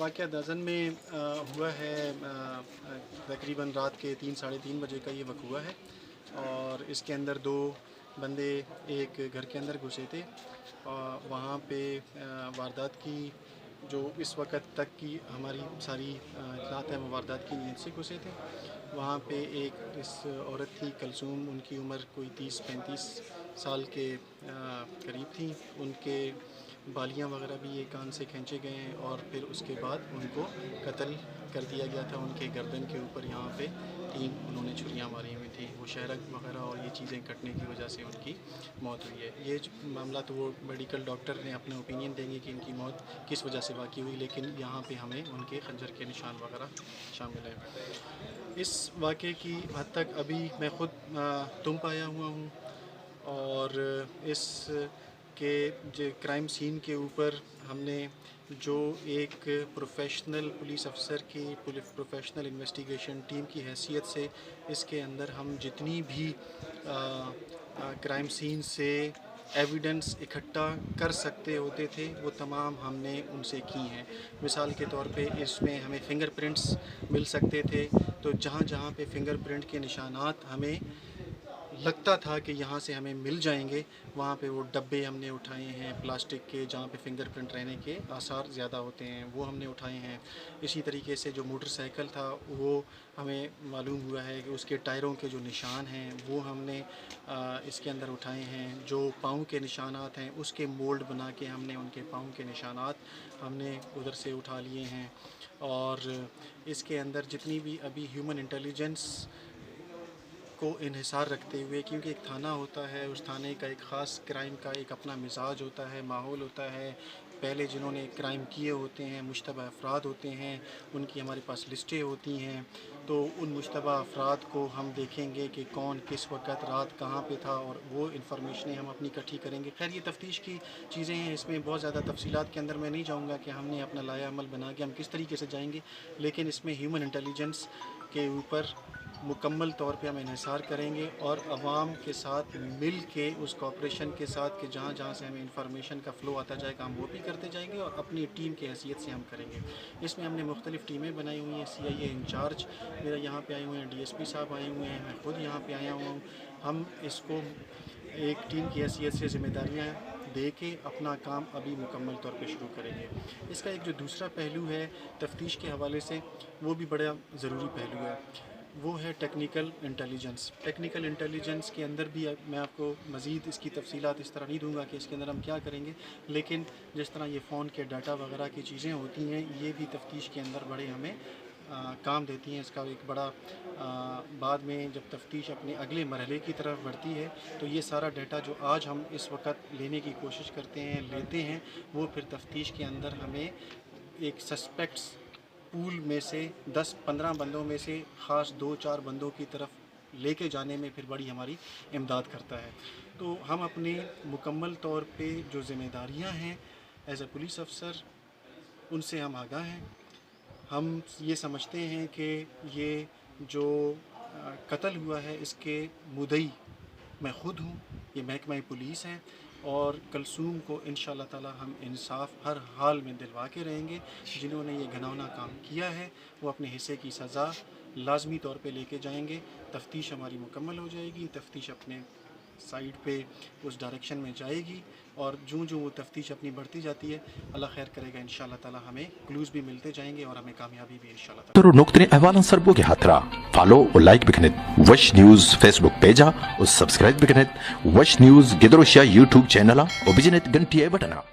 واقعہ دازن میں ہوا ہے، تقریباً رات کے 3-3:30 بجے کا یہ وقوع ہے، اور اس کے اندر دو بندے ایک گھر کے اندر گھسے تھے، وہاں پہ واردات کی جو اس وقت تک کی ہماری ساری اطلاعات ہیں وہ واردات کی نیت سے گھسے تھے۔ وہاں پہ ایک اس عورت تھی کلثوم، ان کی عمر کوئی 30-35 سال کے قریب تھی، ان کے بالیاں وغیرہ بھی یہ کان سے کھینچے گئے ہیں، اور پھر اس کے بعد ان کو قتل کر دیا گیا تھا۔ ان کے گردن کے اوپر یہاں پہ 3 انہوں نے چھریاں ماری ہوئی تھیں، وہ شہرک وغیرہ اور یہ چیزیں کٹنے کی وجہ سے ان کی موت ہوئی ہے۔ یہ معاملہ تو وہ میڈیکل ڈاکٹر نے اپنا اوپینین دیں گے کہ ان کی موت کس وجہ سے واقع ہوئی، لیکن یہاں پہ ہمیں ان کے خنجر کے نشان وغیرہ شامل ہیں۔ اس واقعے کی حد تک ابھی میں خود تم پایا ہوا ہوں، اور اس کے جو کرائم سین کے اوپر ہم نے جو ایک پروفیشنل پولیس افسر کی پروفیشنل انویسٹیگیشن ٹیم کی حیثیت سے اس کے اندر ہم جتنی بھی کرائم سین سے ایویڈنس اکٹھا کر سکتے ہوتے تھے وہ تمام ہم نے ان سے کی ہیں۔ مثال کے طور پہ اس میں ہمیں فنگر پرنٹس مل سکتے تھے، تو جہاں جہاں پہ فنگر پرنٹ کے نشانات ہمیں لگتا تھا کہ یہاں سے ہمیں مل جائیں گے، وہاں پہ وہ ڈبے ہم نے اٹھائے ہیں پلاسٹک کے جہاں پہ فنگر پرنٹ رہنے کے آثار زیادہ ہوتے ہیں، وہ ہم نے اٹھائے ہیں۔ اسی طریقے سے جو موٹر سائیکل تھا وہ ہمیں معلوم ہوا ہے کہ اس کے ٹائروں کے جو نشان ہیں وہ ہم نے اس کے اندر اٹھائے ہیں۔ جو پاؤں کے نشانات ہیں اس کے مولڈ بنا کے ہم نے ان کے پاؤں کے نشانات ہم نے ادھر سے اٹھا لیے ہیں، اور اس کے اندر جتنی بھی ابھی ہیومن انٹیلیجنس کو انحصار رکھتے ہوئے، کیونکہ ایک تھانہ ہوتا ہے، اس تھانے کا ایک خاص کرائم کا ایک اپنا مزاج ہوتا ہے، ماحول ہوتا ہے، پہلے جنہوں نے کرائم کیے ہوتے ہیں مشتبہ افراد ہوتے ہیں، ان کی ہمارے پاس لسٹیں ہوتی ہیں، تو ان مشتبہ افراد کو ہم دیکھیں گے کہ کون کس وقت رات کہاں پہ تھا، اور وہ انفارمیشنیں ہم اپنی اکٹھی کریں گے۔ خیر یہ تفتیش کی چیزیں ہیں، اس میں بہت زیادہ تفصیلات کے اندر میں نہیں جاؤں گا کہ ہم نے اپنا لائحہ عمل بنا کے ہم کس طریقے سے جائیں گے، لیکن اس میں ہیومن انٹیلیجنس کے اوپر مکمل طور پہ ہم انحصار کریں گے، اور عوام کے ساتھ مل کے اس کوآپریشن کے ساتھ کہ جہاں جہاں سے ہمیں انفارمیشن کا فلو آتا جائے گا ہم وہ بھی کرتے جائیں گے، اور اپنی ٹیم کی حیثیت سے ہم کریں گے۔ اس میں ہم نے مختلف ٹیمیں بنائی ہوئی ہیں، CIA انچارج میرا یہاں پہ آئے ہوئے ہیں، DSP صاحب آئے ہوئے ہیں، میں خود یہاں پہ آیا ہوا ہوں۔ ہم اس کو ایک ٹیم کی حیثیت سے ذمہ داریاں دے کے اپنا کام ابھی مکمل طور پہ شروع کریں گے۔ اس کا ایک جو دوسرا پہلو ہے تفتیش کے حوالے سے، وہ بھی بڑا ضروری پہلو ہے، وہ ہے ٹیکنیکل انٹیلیجنس۔ ٹیکنیکل انٹیلیجنس کے اندر بھی میں آپ کو مزید اس کی تفصیلات اس طرح نہیں دوں گا کہ اس کے اندر ہم کیا کریں گے، لیکن جس طرح یہ فون کے ڈاٹا وغیرہ کی چیزیں ہوتی ہیں یہ بھی تفتیش کے اندر بڑے ہمیں کام دیتی ہیں۔ اس کا ایک بڑا بعد میں جب تفتیش اپنے اگلے مرحلے کی طرف بڑھتی ہے تو یہ سارا ڈیٹا جو آج ہم اس وقت لینے کی کوشش کرتے ہیں لیتے ہیں، وہ پھر تفتیش کے اندر ہمیں ایک سسپیکٹس پول میں سے 10-15 بندوں میں سے خاص 2-4 بندوں کی طرف لے کے جانے میں پھر بڑی ہماری امداد کرتا ہے۔ تو ہم اپنے مکمل طور پہ جو ذمہ داریاں ہیں ایز اے پولیس افسر ان سے ہم آگاہ ہیں۔ ہم یہ سمجھتے ہیں کہ یہ جو قتل ہوا ہے اس کے مدعی میں خود ہوں، یہ محکمہ پولیس ہے، اور کلثوم کو انشاءاللہ تعالی ہم انصاف ہر حال میں دلوا کے رہیں گے۔ جنہوں نے یہ گھناؤنا کام کیا ہے وہ اپنے حصے کی سزا لازمی طور پہ لے کے جائیں گے۔ تفتیش ہماری مکمل ہو جائے گی، تفتیش اپنے سائڈ پہ اس ڈائریکشن میں جائے گی، اور جو وہ تفتیش اپنی بڑھتی جاتی ہے اللہ خیر کرے گا، انشاءاللہ تعالی ہمیں کلوز بھی ملتے جائیں گے اور ہمیں کامیابی بھی انشاءاللہ تعالی۔ تر نقطني احوالا سربوكي هاترا فالو ولايك بكنت وش نيوز فيسبوك بيجا وسبسكرايب بكنت وش نيوز قدروشيا يوتيوب چینلا وبجنت گنٹي بٹنا۔